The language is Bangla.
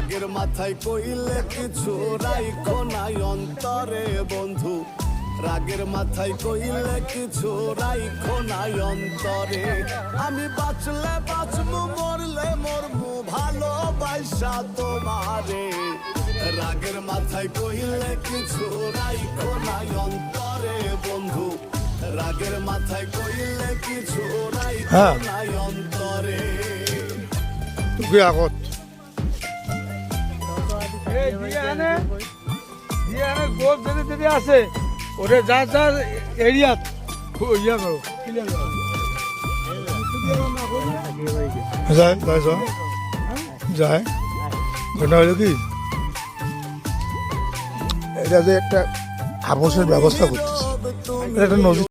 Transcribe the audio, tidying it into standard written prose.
রাগের মাথায় কইলে কিছু রাইখো নাই অন্তরে বন্ধু, রাগের মাথায় কইলে কিছু রাইখো নাই অন্তরে। আমি বাঁচলে বাঁচবো মরলে মরবো ভালোবাসা তোমারে, রাগের মাথায় কইলে কিছু রাইখো নাই অন্তরে বন্ধু, রাগের মাথায় কইলে কিছু রাইখো নাই অন্তরে। তুই আগত গোল যদি যদি আছে ওটা যা যা এরিয়াত ইয়া করো ক্লিয়ার করো যায় যায় যায় ঘটনা হলো কি এটা যে একটা আবাসের ব্যবস্থা করতেছে, এটা একটা নদী।